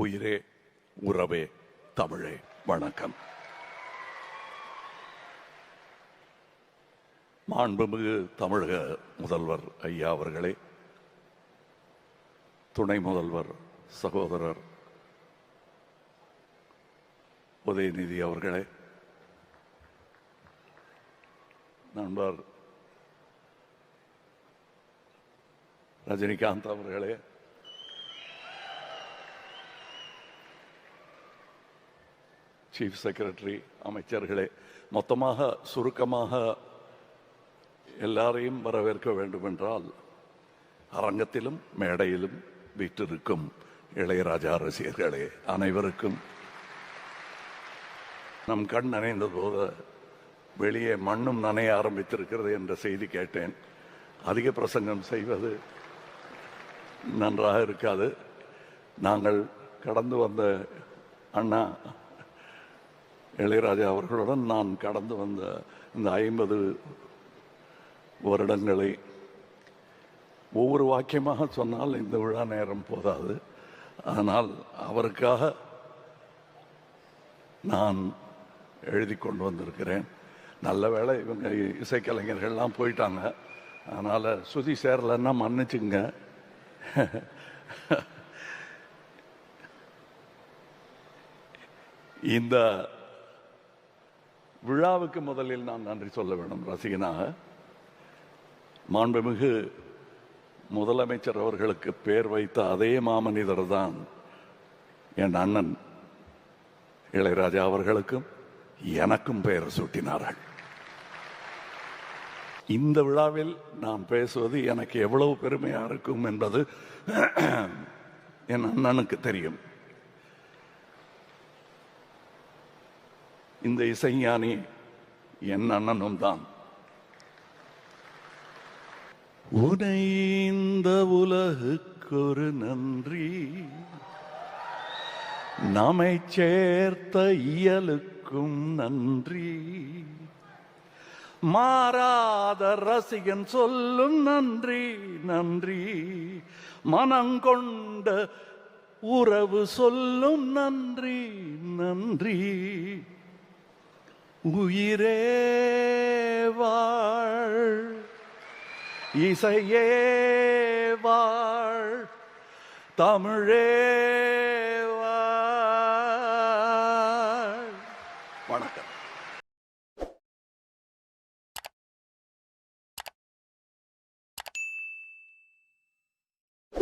உயிரே உறவே தமிழே வணக்கம். மாண்புமிகு தமிழக முதல்வர் ஐயா அவர்களே, துணை முதல்வர் சகோதரர் உதயநிதி அவர்களே, நண்பர் ரஜினிகாந்த் அவர்களே, சீஃப் செக்ரட்டரி, அமைச்சர்களே, மொத்தமாக சுருக்கமாக எல்லாரையும் வரவேற்க வேண்டும் என்றால் அரங்கத்திலும் மேடையிலும் வீட்டிருக்கும் இளையராஜா ரசிகர்களே அனைவருக்கும் நம் கண் நனைந்த போது வெளியே மண்ணும் நனைய ஆரம்பித்திருக்கிறது என்ற செய்தி கேட்டேன். அதிக பிரசங்கம் செய்வது நன்றாக இருக்காது. நாங்கள் கடந்து வந்த அண்ணா இளையராஜா அவர்களுடன் நான் கடந்து வந்த இந்த 50 வருடங்களை ஒவ்வொரு வாக்கியமாக சொன்னால் இந்த விழா நேரம் போதாது. ஆனால் அவருக்காக நான் எழுதி கொண்டு வந்திருக்கிறேன். நல்ல வேளை இவங்க இசைக்கலைஞர்கள்லாம் போயிட்டாங்க, அதனால் சுதி சேரலைன்னா மன்னிச்சுங்க. இந்த விழாவுக்கு முதலில் நான் நன்றி சொல்ல வேண்டும். ரசிகனாக மாண்புமிகு முதலமைச்சர் அவர்களுக்கு பேர் வைத்த அதே மாமனிதர் தான் என் அண்ணன் இளையராஜா அவர்களுக்கும் எனக்கும் பெயர் சூட்டினார்கள். இந்த விழாவில் நான் பேசுவது எனக்கு எவ்வளவு பெருமையா இருக்கும் என்பது என் அண்ணனுக்கு தெரியும். இந்த இசைஞானி என் அண்ணனும் தான். உனை இந்த உலகுக்கொரு நன்றி, நம்மை சேர்த்த இயலுக்கும் நன்றி, மாறாத ரசிகன் சொல்லும் நன்றி நன்றி, மனங்கொண்ட உறவு சொல்லும் நன்றி நன்றி, உயிரே வாழ், இசையே வாழ், தமிழே